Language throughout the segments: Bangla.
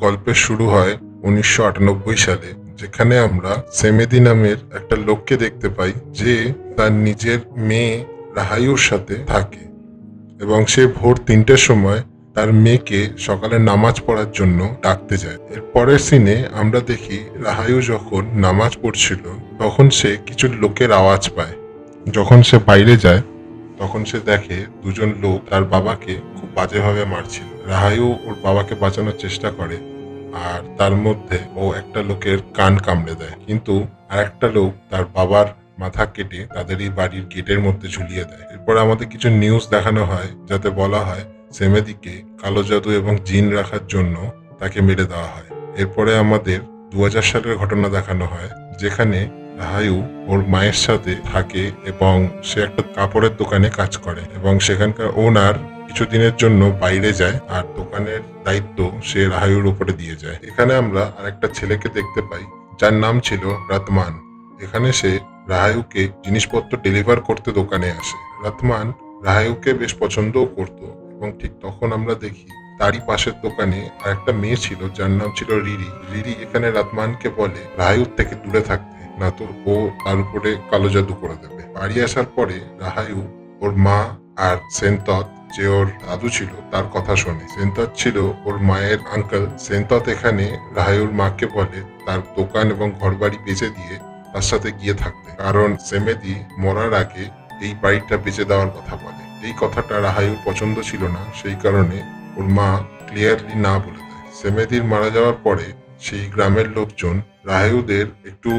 গল্পের শুরু হয় ১৯৯৮ সালে, যেখানে আমরা সেমেদি নামের একটা লোককে দেখতে পাই যে তার নিজের মেয়ে রাহায়ুর সাথে থাকে এবং সে ভোর ৩টের সময় তার মেয়েকে সকালে নামাজ পড়ার জন্য ডাকতে যায়। এর পরের সিনে আমরা দেখি রাহায়ু যখন নামাজ পড়ছিল তখন সে কিছু লোকের আওয়াজ পায়। যখন সে বাইরে যায় তখন সে দেখে দুজন লোক তার বাবাকে খুব বাজেভাবে মারছিল। রাহায়ু ওর বাবাকে বাঁচানোর চেষ্টা করে আর তার মধ্যে ও একটা লোকের কান কামড়ে দেয়, কিন্তু আর একটা লোক তার বাবার মাথা কেটে তাদের এই বাড়ির গেটের মধ্যে ঝুলিয়ে দেয়। এরপরে আমাদের কিছু নিউজ দেখানো হয় যাতে বলা হয় সেমেদিকে কালো জাদু এবং জিন রাখার জন্য তাকে মেরে দেওয়া হয়। এরপরে আমাদের ২০০০ সালের ঘটনা দেখানো হয়, যেখানে রাহায়ু ওর মায়ের সাথে থাকে এবং সে একটা কাপড়ের দোকানে কাজ করে এবং সেখানকার ওনার কিছুদিনের জন্য বাইরে যায় আর দোকানের দায়িত্ব সে রাহায়ুর উপরে দিয়ে যায়। এখানে আমরা আরেকটা ছেলেকে দেখতে পাই যার নাম ছিল রতমান। এখানে সে রাহায়ুকে জিনিসপত্র ডেলিভার করতে দোকানে আসে। রতমান রাহায়ুকে বেশ পছন্দও করত এবং ঠিক তখন আমরা দেখি তারই পাশের দোকানে আর একটা মেয়ে ছিল যার নাম ছিল রিরি। রিরি এখানে রতমানকে বলে রাহায়ুর থেকে দূরে থাকতে, না তো ও তার উপরে কালো জাদু করে দেবে। বাড়ি আসার পরে রাহায়ু ওর মা আর সেনতত, যে ওর দাদু ছিল, তার কথা শোনে। সেনতত ছিল ওর মায়ের আঙ্কেল। সেনতত এখানে রাহায়ুর মাকে বলে তার দোকান এবং ঘরবাড়ি বেচে দিয়ে তার সাথে গিয়ে থাকতে, কারণ সেমেদি মরার আগে এই বাড়িটা বেচে দেওয়ার কথা বলে। এই কথাটা রাহায়ুর পছন্দ ছিল না, সেই কারণে ওর মা ক্লিয়ারলি না বলে দেয়। সেমেদির মারা যাওয়ার পরে সেই গ্রামের লোকজন রাহায়ুদের একটু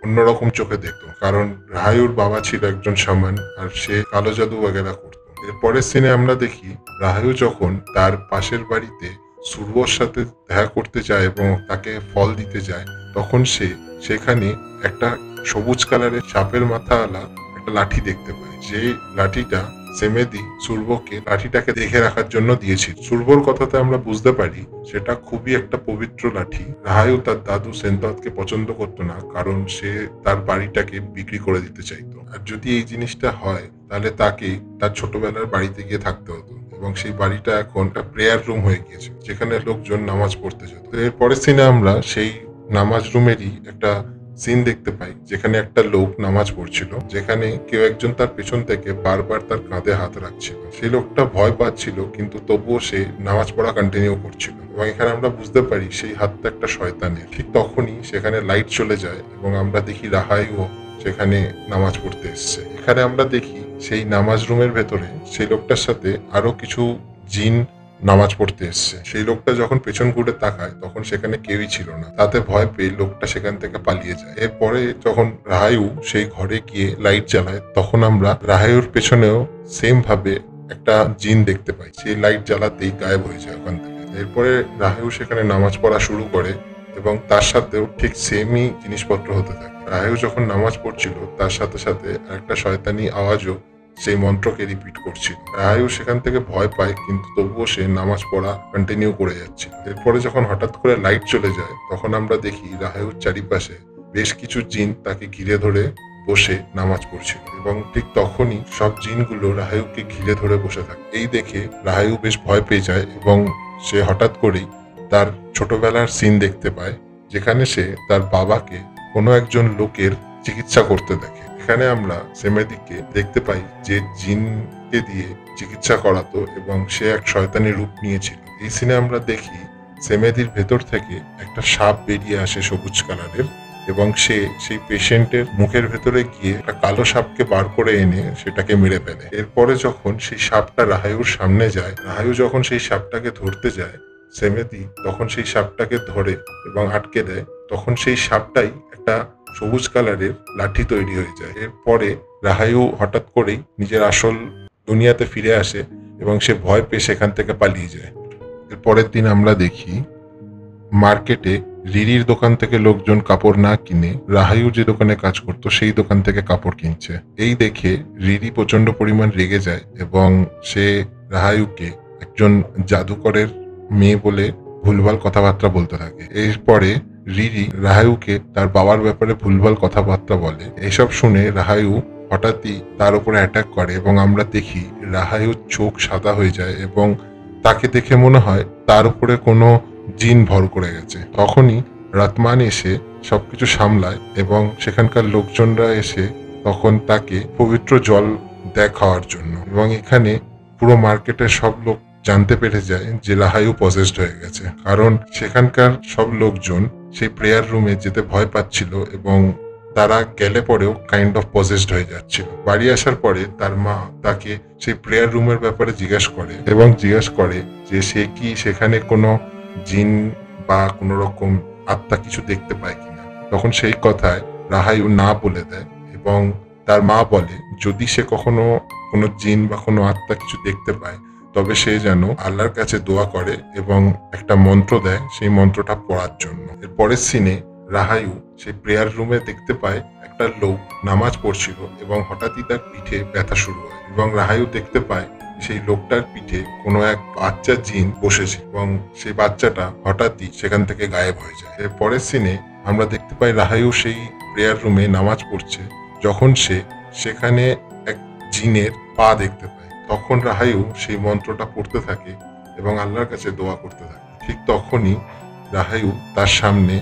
অন্যরকম চোখে দেখত, কারণ রাহায়ুর বাবা ছিল একজন শামান আর সে কালো জাদু বগেরা করত। এর পরের সিনে আমরা দেখি রাহায়ু যখন তার পাশের বাড়িতে সুরবর সাথে দেখা করতে যায় এবং তাকে ফল দিতে যায়, তখন সে সেখানে একটা সবুজ কালারের সাপের মাথাওয়ালা একটা লাঠি দেখতে পায়। যে লাঠিটা সেমেদি সুরবকে লাঠিটাকে দেখে রাখার জন্য দিয়েছিল। সুরবর কথাতে আমরা বুঝতে পারি সেটা খুবই একটা পবিত্র লাঠি। রাহায়ু তার দাদু সেনততকে পছন্দ করতো না, কারণ সে তার বাড়িটাকে বিক্রি করে দিতে চাইতো। আর যদি এই জিনিসটা হয় তাহলে তাকে তার ছোটবেলার বাড়িতে গিয়ে থাকতে হতো এবং সেই বাড়িটা এখন একটা প্রেয়ার রুম হয়ে গিয়েছে, যেখানে লোকজন নামাজ পড়তে যেত। এর পরের সিনে আমরা সেই নামাজ রুমেরই একটা সিন দেখতে পাই, যেখানে একটা লোক নামাজ পড়ছিল, যেখানে কেউ একজন তার পেছন থেকে বারবার তার কাঁধে হাত রাখছিল। সেই লোকটা ভয় পাচ্ছিল, কিন্তু তবুও সে নামাজ পড়া কন্টিনিউ করছিল এবং এখানে আমরা বুঝতে পারি সেই হাতটা একটা শয়তানের। ঠিক তখনই সেখানে লাইট চলে যায় এবং আমরা দেখি রাহায়ু সেখানে নামাজ পড়তে এসছে। এখানে আমরা দেখি সেই নামাজ রুমের ভেতরে সেই লোকটার সাথে আরো কিছু জিন নামাজ পড়তে এসছে। সেই লোকটা যখন পেছন ঘুরে তাকায় তখন সেখানে কেউই ছিল না। তাতে ভয় পেয়ে লোকটা সেখান থেকে পালিয়ে যায়। এরপরে যখন রাহায়ু সেই ঘরে গিয়ে লাইট জ্বালায়, তখন আমরা রাহায়ুর পেছনেও সেম ভাবে একটা জিন দেখতে পাই। সেই লাইট জ্বালাতেই গায়েব হয়ে যায় ওখান থেকে। এরপরে রাহায়ু সেখানে নামাজ পড়া শুরু করে এবং তার সাথেও ঠিক সেমই জিনিসপত্র হতে থাকে। রাহায়ু যখন নামাজ পড়ছিল তার সাথে সাথে একটা শয়তানি আওয়াজও সেই মন্ত্রকে রিপিট করছিল। রাহায়ু সেখান থেকে ভয় পায়, কিন্তু তবুও সে নামাজ পড়া কন্টিনিউ করে যাচ্ছিল। এরপরে যখন হঠাৎ করে লাইট চলে যায় তখন আমরা দেখি রাহায়ুর চারিপাশে বেশ কিছু জিন তাকে ঘিরে ধরে বসে নামাজ পড়ছিল এবং ঠিক তখনই সব জিনগুলো রাহায়ুকে ঘিরে ধরে বসে থাকে। এই দেখে রাহায়ু বেশ ভয় পেয়ে যায় এবং সে হঠাৎ করেই তার ছোটবেলার সিন দেখতে পায়, যেখানে সে তার বাবাকে কোনো একজন লোকের চিকিৎসা করতে দেখে। এখানে আমরা সেমেদিকে দেখতে পাই যে জিনকে দিয়ে চিকিৎসা করাতো এবং সে এক শয়তানি রূপ নিয়েছিল। এই সিনে আমরা দেখি সেমেদির ভেতর থেকে একটা সাপ বেরিয়ে আসে সবুজ কালারের এবং সে সেই পেশেন্টের মুখের ভেতরে গিয়ে একটা কালো সাপকে বার করে এনে সেটাকে মেরে ফেলে। এরপরে যখন সেই সাপটা রাহায়ুর সামনে যায়, রাহায়ু যখন সেই সাপটাকে ধরতে যায়, সেমেদি তখন সেই সাপটাকে ধরে এবং আটকে দেয়। তখন সেই সাপটাই একটা সবুজ কালারের লাঠি তৈরি হয়ে যায়। এরপরে রাহায়ু হঠাৎ করেই নিজের আসল দুনিয়াতে ফিরে আসে এবং সে ভয় পেয়ে সেখান থেকে পালিয়ে যায়। এর পরের দিন আমরা দেখি মার্কেটে রিরির দোকান থেকে লোকজন কাপড় না কিনে রাহায়ু যে দোকানে কাজ করতো সেই দোকান থেকে কাপড় কিনছে। এই দেখে রিরি প্রচন্ড পরিমাণ রেগে যায় এবং সে রাহায়ুকে একজন জাদুকরের মেয়ে বলে ভুলভাল কথাবার্তা বলতে থাকে। এরপরে রিরি রাহায়ুকে তার বাবার ব্যাপারে ভুলভাল কথাবার্তা বলে। এসব শুনে রাহায়ু হঠাৎই তার উপরে অ্যাটাক করে এবং আমরা দেখি রাহায়ুর চোখ সাদা হয়ে যায় এবং তাকে দেখে মনে হয় তার উপরে কোনো জিন ভর করে গেছে। তখনই রতমান এসে সবকিছু সামলায় এবং সেখানকার লোকজনরা এসে তখন তাকে পবিত্র জল দেয় খাওয়ার জন্য, এবং এখানে পুরো মার্কেটের সব লোক জানতে পেরে যায় যে রাহাইউ পজেসড হয়ে গেছে, কারণ সেখানকার সব লোকজন সেই প্রেয়ার রুমে যেতে ভয় পাচ্ছিল এবং তারা গেলে পরেও কাইন্ড অফ পজেসড হয়ে যাচ্ছিল। বাড়ি আসার পরে তার মা তাকে সেই প্রেয়ার রুমের ব্যাপারে জিজ্ঞাসা করে এবং জিজ্ঞাসা করে যে সে কি সেখানে কোনো জিন বা কোনো রকম আত্মা কিছু দেখতে পায় কিনা। তখন সেই কথায় রাহাইউ না বলে দেয় এবং তার মা বলে যদি সে কখনো কোনো জিন বা কোনো আত্মা কিছু দেখতে পায় তবে সে যেন আল্লাহর কাছে দোয়া করে এবং একটা মন্ত্র দেয় সেই মন্ত্রটা পড়ার জন্য। এর পরের সিনে রাহাইউ সেই প্রেয়ার রুমে দেখতে পায় একটা লোক নামাজ পড়ছিল এবং হঠাৎই তার পিঠে ব্যথা শুরু হয় এবং রাহাইউ দেখতে পায় সেই লোকটার পিঠে কোনো এক বাচ্চা জিন বসেছে এবং সেই বাচ্চাটা হঠাৎই সেখান থেকে গায়েব হয়ে যায়। এর পরের সিনে আমরা দেখতে পাই রাহাইউ সেই প্রেয়ার রুমে নামাজ পড়ছে যখন সে সেখানে এক জিনের পা দেখতে পায়। তখন রাহাইউ সেই মন্ত্রটা পড়তে থাকে এবং আল্লাহর কাছে দোয়া করতে থাকে। ঠিক তখনই রাহাইউ তার সামনে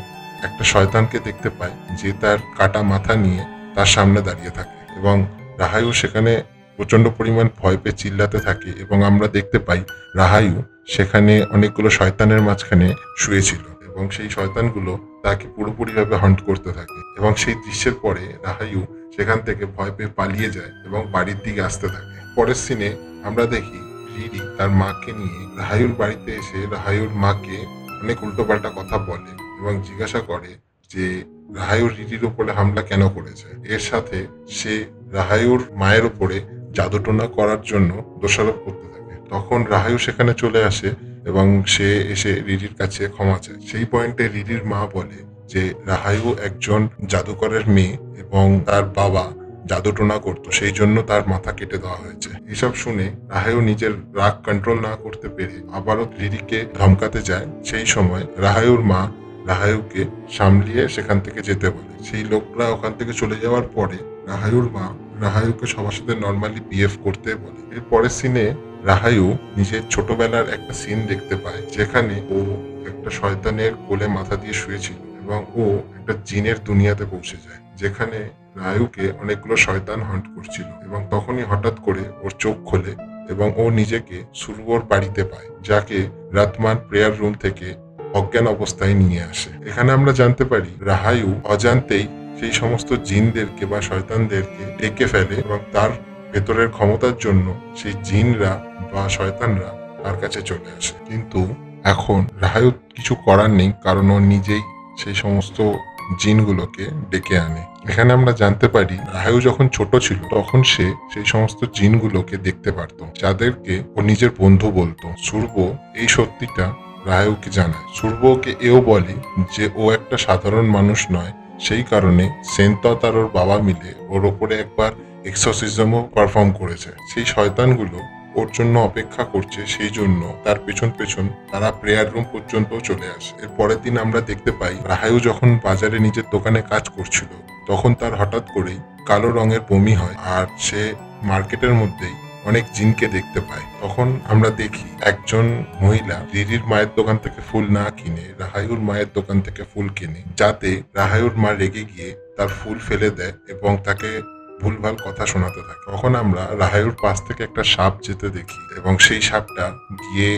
একটা শয়তানকে দেখতে পায় যে তার কাটা মাথা নিয়ে তার সামনে দাঁড়িয়ে থাকে এবং রাহাইউ সেখানে প্রচন্ড পরিমাণ ভয় পেয়ে চিল্লাতে থাকে এবং আমরা দেখতে পাই রাহাইউ সেখানে অনেকগুলো শয়তানের মাঝখানে শুয়েছিল এবং সেই শয়তানগুলো তাকে পুরোপুরিভাবে হন্ট করতে থাকে এবং সেই দৃশ্যের পরে রাহাইউ সেখান থেকে ভয় পেয়ে পালিয়ে যায় এবং বাড়ির দিকে আসতে থাকে। পরের সিনে আমরা দেখি রিরি তার মাকে নিয়ে রাহাইউর বাড়িতে এসে রাহাইউর মাকে অনেক উল্টোপাল্টা কথা বলে এবং জিজ্ঞাসা করে যে রাহাইউর রিরির উপরে হামলা কেন করেছে। এর সাথে সে রাহাইউর মায়ের উপরে জাদুটোনা করার জন্য দোষারোপ করতে থাকে। তখন রাহাইউ সেখানে চলে আসে এবং সে এসে রিরির কাছে ক্ষমা চায়। সেই পয়েন্টে রিরির মা বলে যে রাহাইউ একজন জাদুকরের মেয়ে এবং তার বাবা জাদুটোনা করতো, সেই জন্য তার মাথা কেটে দেওয়া হয়েছে। এসব শুনে রাহাইউ নিজের রাগ কন্ট্রোল না করতে পেরে আবারও রিরিকে ধমকাতে যায়। সেই সময় রাহাইউর মা রাহাইউকে সামলিয়ে সেখান থেকে যেতে বলে। সেই লোকরা ওখান থেকে চলে যাওয়ার পরে রাহাইউর মা রাহাইউকে সবার সাথে নর্মালি বিহেভ করতে বলে। এর পরের সিনে রাহাইউ নিজের ছোটবেলার একটা সিন দেখতে পায় যেখানে ও একটা শয়তানের কোলে মাথা দিয়ে শুয়েছিল এবং ও একটা জিনের দুনিয়াতে পৌঁছে যায় যেখানে রাহাইউকে অনেকগুলো শয়তান হান্ট করছিল এবং তখনই হঠাৎ করে ওর চোখ খোলে এবং ও নিজেকে সুরবর বাড়িতে পায় যাকে রতমান প্রেয়ার রুম থেকে অজ্ঞান অবস্থায় নিয়ে আসে। এখানে আমরা জানতে পারি রাহাইউ অজান্তেই সেই সমস্ত জিনদেরকে বা শয়তানদেরকে ডেকে ফেলে এবং তার ভেতরের ক্ষমতার জন্য সেই জিনরা বা শয়তানরা তার কাছে চলে আসে। কিন্তু এখন রাহাইউ কিছু করার নেই, কারণ ও নিজেই সেই সমস্ত জিনগুলোকে ডেকে আনে। এখানে আমরা জানতে পারি রাহাইউ যখন ছোট ছিল তখন সে সেই সমস্ত জিনগুলোকে দেখতে পারত যাদেরকে ও নিজের বন্ধু বলতো। সুরব এই সত্যিটা রাহাইউকে জানায়। সুরব ওকে এও বলে যে ও একটা সাধারণ মানুষ নয়, সেই কারণে সেন্তা তার ওর বাবা মিলে ওর ওপরে একবার এক্সোসিজমও পারফর্ম করেছে। সেই শয়তানগুলো ওর জন্য অপেক্ষা করছে, সেই জন্য তার পেছন পেছন তারা প্রেয়ার রুম পর্যন্ত চলে আসে। এর পরের দিন আমরা দেখতে পাই রাহাইউ যখন বাজারে নিজের দোকানে কাজ করছিল তখন তার হঠাৎ করেই কালো রঙের বমি হয় আর সে মার্কেটের মধ্যেই অনেক জিনকে দেখতে পায়। তখন আমরা দেখি একজন মহিলা রিরির মায়ের দোকান থেকে ফুল না কিনে রাহাইউর মায়ের দোকান থেকে ফুল কেনে, যাতে রাহাইউর মা রেগে গিয়ে তার ফুল ফেলে দেয় এবং তাকে ভুলভাল কথা শোনাতে থাকে। তখন আমরা রাহাইউর পাশ থেকে একটা সাপ যেতে দেখি এবং সেই সাপটা গিয়ে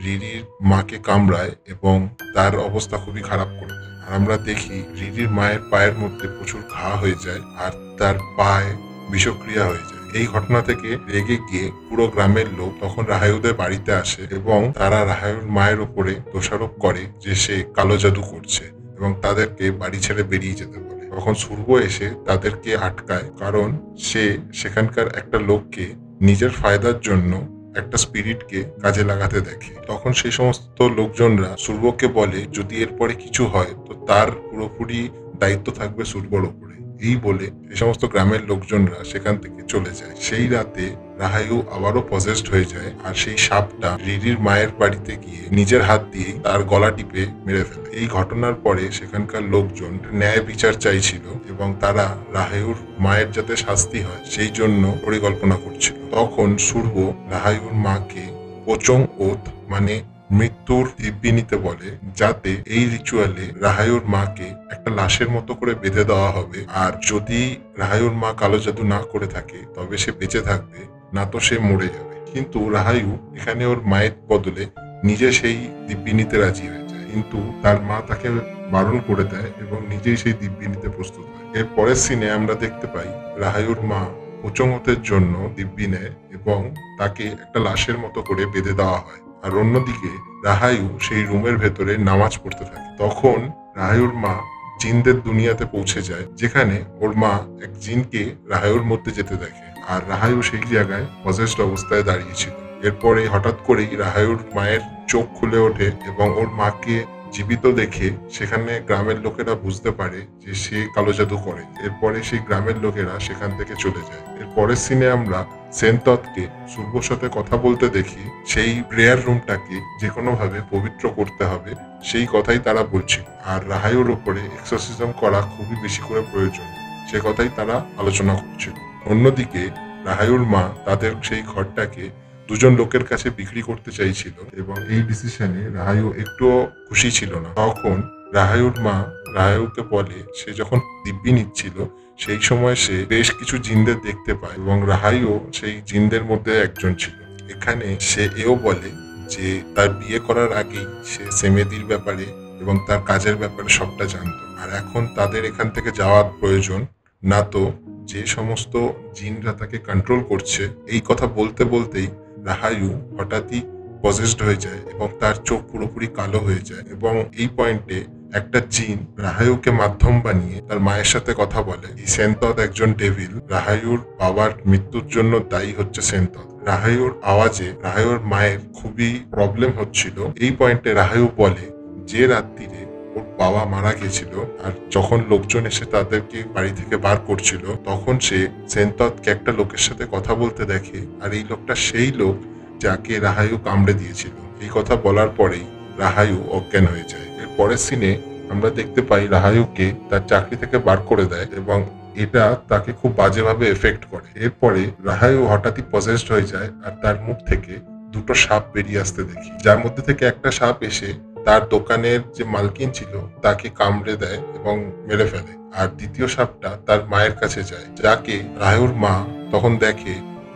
রিরির মাকে কামড়ায় এবং তার অবস্থা খুবই খারাপ করে দেয়। আর আমরা দেখি রিরির মায়ের পায়ের মধ্যে প্রচুর ঘা হয়ে যায় আর তার পায়ে বিষক্রিয়া হয়ে যায়। এই ঘটনা থেকে রেগে গিয়ে পুরো গ্রামের লোক তখন রাহাইউদের বাড়িতে আসে এবং তারা রাহাইউর মায়ের উপরে দোষারোপ করে যে সে কালো জাদু করছে এবং তাদেরকে বাড়ি ছেড়ে বেরিয়ে যেতে বলে। তখন সুরব এসে তাদেরকে আটকায়, কারণ সে সেখানকার একটা লোককে নিজের ফায়দার জন্য একটা স্পিরিটকে কাজে লাগাতে দেখে। তখন সেই সমস্ত লোকজনরা সুরবকে বলে যদি এরপরে কিছু হয় তো তার পুরোপুরি দায়িত্ব থাকবে সুরবর উপরে। এই বলে এই সমস্ত গ্রামের লোকজনরা সেখান থেকে চলে যায়। সেই রাতে রাহাইউ আবারও পজেসড হয়ে যায় আর সেই সাপটা রিরির মায়ের বাড়িতে গিয়ে নিজের হাত দিয়ে তার গলা টিপে মেরে ফেলে। এই ঘটনার পরে সেখানকার লোকজন ন্যায় বিচার চাইছিল এবং তারা রাহাইউর মায়ের যাতে শাস্তি হয় সেই জন্য পরিকল্পনা করছিল। তখন সুরব রাহাইউর মাকে পোচং ওথ মানে মৃত্যুর দিব্যি নিতে বলে, যাতে এই রিচুয়ালে রাহায়ুর মাকে একটা লাশের মতো করে বেঁধে দেওয়া হবে, আর যদি রাহায়ুর মা কালো জাদু না করে থাকে তবে সে বেঁচে থাকবে, না তো সে মরে যাবে। কিন্তু রাহায়ু এখানে ওর মায়ের বদলে নিজে সেই দিব্যি নিতে রাজি হয়ে যায়, কিন্তু তার মা তাকে বারণ করে দেয় এবং নিজেই সেই দিব্যি নিতে প্রস্তুত হয়। এর পরের সিনে আমরা দেখতে পাই রাহায়ুর মা পোচমতের জন্য দিব্যি নেয় এবং তাকে একটা লাশের মতো করে বেঁধে দেওয়া হয়। আর অন্যদিকে রাহায়ু সেই রুমের ভেতরে নামাজ পড়তে থাকে। তখন রাহায়ুর মা জিনদের দুনিয়াতে পৌঁছে যায়, যেখানে ওর মা এক জিনকে রাহায়ুর মধ্যে যেতে দেখে, আর রাহায়ু সেই জায়গায় পজেসড অবস্থায় দাঁড়িয়েছিল। এরপরে হঠাৎ করেই রাহায়ুর মায়ের চোখ খুলে ওঠে এবং ওর মাকে জীবিত দেখে সেখানে গ্রামের লোকেরা বুঝতে পারে যে সে কালো জাদু করে। এরপরে সেই গ্রামের লোকেরা সেখান থেকে চলে যায়। এর পরের সিনে আমরা সেনততকে সুর্বর সাথে কথা বলতে দেখি, সেই প্রেয়ার রুমটাকে যে কোনো ভাবে পবিত্র করতে হবে সেই কথাই তারা বলছিল, আর রাহায়ুর উপরে এক্সোরসিজম করা খুবই বেশি করে প্রয়োজন সে কথাই তারা আলোচনা করছিল। অন্যদিকে রাহায়ুর মা তাদের সেই ঘরটাকে দুজন লোকের কাছে বিক্রি করতে চাইছিল এবং এই ডিসিশনে রাহায়ু একটুও খুশি ছিল না। তখন রাহায়ুর মা রাহায়ুকে বলে, সে যখন দিব্যি নিচ্ছিল সেই সময় সে বেশ কিছু জিনদের দেখতে পায় এবং রাহায়ু সেই জিনদের মধ্যে একজন ছিল। এখানে সে এও বলে যে তার বিয়ে করার আগেই সে সেমেদির ব্যাপারে এবং তার কাজের ব্যাপারে সবটা জানত, আর এখন তাদের এখান থেকে যাওয়ার প্রয়োজন না, তো যে সমস্ত জিনরা তাকে কন্ট্রোল করছে। এই কথা বলতে বলতেই রাহায়ু হঠাৎই পজেসড হয়ে যায় এবং তার চোখ পুরোপুরি কালো হয়ে যায়, এবং এই পয়েন্টে একটা জিন রাহায়ুকে মাধ্যম বানিয়ে তার মায়ের সাথে কথা বলে। এই সেনতত একজন ডেভিল, রাহায়ুর বাবার মৃত্যুর জন্য দায়ী হচ্ছে সেনতত। রাহায়ুর আওয়াজে রাহায়ুর মায়ের খুবই প্রবলেম হচ্ছিল। এই পয়েন্টে রাহায়ু বলে যে রাত্রিরে ওর বাবা মারা গেছিল আর যখন লোকজন এসে তাদেরকে বাড়ি থেকে বার করছিল, তখন সে সেনততকে একটা লোকের সাথে কথা বলতে দেখে, আর এই লোকটা সেই লোক যাকে রাহায়ু কামড়ে দিয়েছিল। এই কথা বলার পরেই রাহায়ু অজ্ঞান হয়ে যায়। এর পরের সিনে আমরা দেখতে পাই রাহায়ুকে তার চাকরি থেকে বার করে দেয় এবং এটা তাকে খুব বাজেভাবে এফেক্ট করে। এরপরে রাহায়ু হঠাৎই পজেসড হয়ে যায় আর তার মুখ থেকে দুটো সাপ বেরিয়ে আসতে দেখি, যার মধ্যে থেকে একটা সাপ এসে তার দোকানের যে মালকিন ছিল তাকে কামড়ে দেয় এবং মেরে ফেলে, আর দ্বিতীয় সাপটা তার মায়ের কাছে যায়, যাকে রাহায়ুর মা তখন দেখে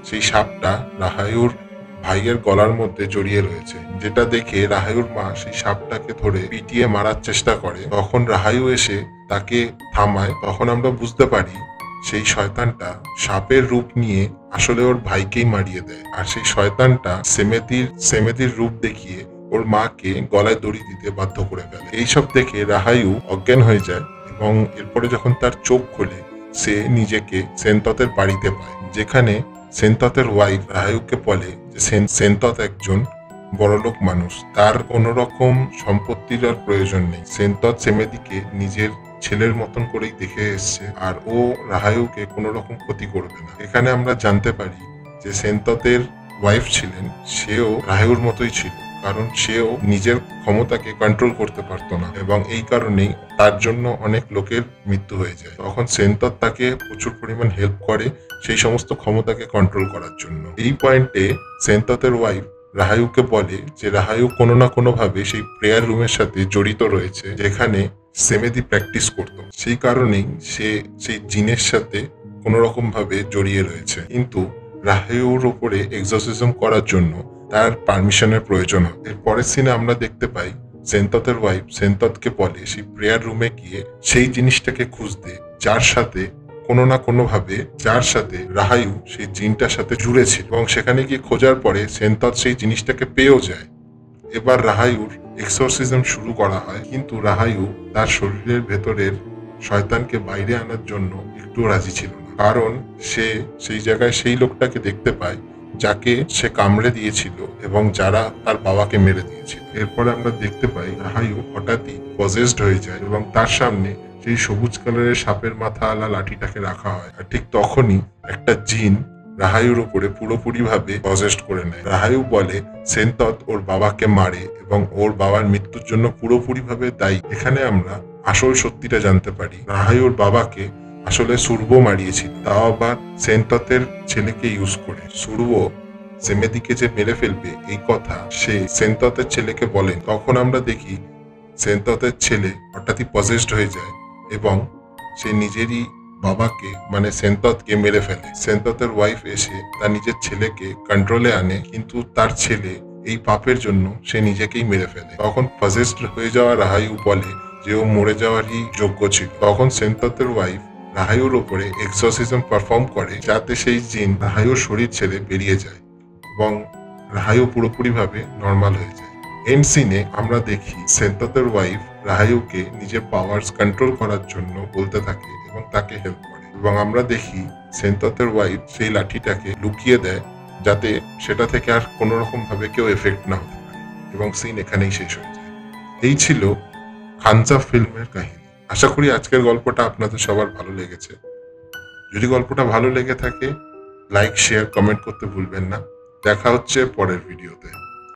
সেই সাপটা রাহায়ুর ভাইয়ের গলার মধ্যে জড়িয়ে রয়েছে, যেটা দেখে রাহায়ুর মা সেই সাপটাকে ধরে পিটিয়ে মারার চেষ্টা করে। তখন রাহায়ু এসে তাকে থামায়। তখন আমরা বুঝতে পারি সেই শয়তানটা সাপের রূপ নিয়ে আসলে ওর ভাইকেই মারিয়ে দেয়, আর সেই শয়তানটা সেমেদির রূপ দেখিয়ে ওর মাকে গলায় দড়ি দিতে বাধ্য করে ফেলে। এইসব দেখে রাহায়ু অজ্ঞান হয়ে যায় এবং এরপরে যখন তার চোখ খোলে সে নিজেকে সেনততের বাড়িতে পায়, যেখানে সেনততের ওয়াইফ রাহায়ুকে বলে যে সেনতত একজন বড়লোক মানুষ, তার কোনো রকম সম্পত্তির আর প্রয়োজন নেই। সেনতত সেমেদিকে নিজের ছেলের মতন করেই দেখে এসছে, আর ও রাহায়ুকে কোনো রকম ক্ষতি করবে না। এখানে আমরা জানতে পারি যে সেনততের ওয়াইফ ছিলেন, সেও রাহায়ুর মতোই ছিল, কারণ সেও নিজের ক্ষমতাকে কন্ট্রোল করতে পারতো না এবং এই কারণেই তার জন্য অনেক লোকের মৃত্যু হয়ে যায়। তখন সেনতত তাকে প্রচুর পরিমাণ হেল্প করে সেই সমস্ত ক্ষমতাকে কন্ট্রোল করার জন্য। এই পয়েন্টে সেনততের ওয়াইফ রাহায়ুকে বলে যে রাহায়ু কোনো না কোনো ভাবে সেই প্রেয়ার রুমের সাথে জড়িত রয়েছে, যেখানে সেমেদি প্র্যাকটিস করতো, সেই কারণেই সে সেই জিনের সাথে কোনো রকম ভাবে জড়িয়ে রয়েছে। কিন্তু রাহায়ুর উপরে এক্সোরসিজম করার জন্য তার পারমিশনের প্রয়োজন হয়। এর পরের সিনে আমরা দেখতে পাই সেনততের ওয়াইফ সেনততকে বলে সেই প্রেয়ার রুমে গিয়ে সেই জিনিসটাকে খুঁজতে, যার সাথে কোনো না কোনো ভাবে রাহায়ু সেই জিনটার সাথে জুড়েছে, এবং সেখানে গিয়ে খোঁজার পরে সেনতত সেই জিনিসটাকে পেয়েও যায়। এবার রাহায়ুর এক্সোরসিজম শুরু করা হয়, কিন্তু রাহায়ু তার শরীরের ভেতরের শয়তানকে বাইরে আনার জন্য একটু রাজি ছিল না, কারণ সে সেই জায়গায় সেই লোকটাকে দেখতে পায় যাকে সে কামড়ে দিয়েছিল এবং যারা তার বাবাকে মেরে দিয়েছিল। এরপরে আমরা দেখতে পাই রাহায়ু হঠাৎই পজেসড হয়ে যায় এবং তার সামনে সেই সবুজ কালারের সাপের মাথা আলা লাঠিটাকে রাখা হয়, আর ঠিক তখনই একটা জিন রাহায়ুর উপরে পুরোপুরি ভাবে পজেসড করে নেয়। রাহায়ু বলে সেনতত ওর বাবাকে মারে এবং ওর বাবার মৃত্যুর জন্য পুরোপুরি ভাবে দায়ী। এখানে আমরা আসল সত্যিটা জানতে পারি, রাহায়ুর বাবাকে আসলে সুর্ব মারিয়েছিল, তাও আবার সেনততের ছেলেকে ইউজ করে। সুর্ব সেমেদিকে যে মেরে ফেলবে এই কথা সে সেন্ততের ছেলেকে বলেন, তখন আমরা দেখি সেন্ততের ছেলে হঠাৎই পজেসড হয়ে যায় এবং সে নিজেরই বাবাকে মানে সেন্ততকে মেরে ফেলে। সেন্ততের ওয়াইফ এসে তার নিজের ছেলেকে কন্ট্রোলে আনে, কিন্তু তার ছেলে এই পাপের জন্য সে নিজেকেই মেরে ফেলে। তখন পজেসড হয়ে যাওয়া রাহায়ু বলে যে ও মরে যাওয়ারই যোগ্য ছিল। তখন সেন্ততের ওয়াইফ রাহায়ুর ওপরে এক্সরসিজম পারফর্ম করে যাতে সেই জিন রাহায়ুর শরীর ছেড়ে বেরিয়ে যায় এবং রাহায়ু পুরোপুরিভাবে নর্মাল হয়ে যায়। এন্ড সিনে আমরা দেখি সেন্ততের ওয়াইফ রাহায়ুকে নিজের পাওয়ার্স কন্ট্রোল করার জন্য বলতে থাকে এবং তাকে হেল্প করে, এবং আমরা দেখি সেন্ততের ওয়াইফ সেই লাঠিটাকে লুকিয়ে দেয় যাতে সেটা থেকে আর কোনো রকম ভাবে কেউ এফেক্ট না হতে পারে, এবং সিন এখানেই শেষ হয়ে যায়। এই ছিল খানসা ফিল্মের কাহিনী। আশা করি আজকের গল্পটা আপনাদের সবার ভালো লেগেছে। যদি গল্পটা ভালো লেগে থাকে লাইক, শেয়ার, কমেন্ট করতে ভুলবেন না। দেখা হচ্ছে পরের ভিডিওতে।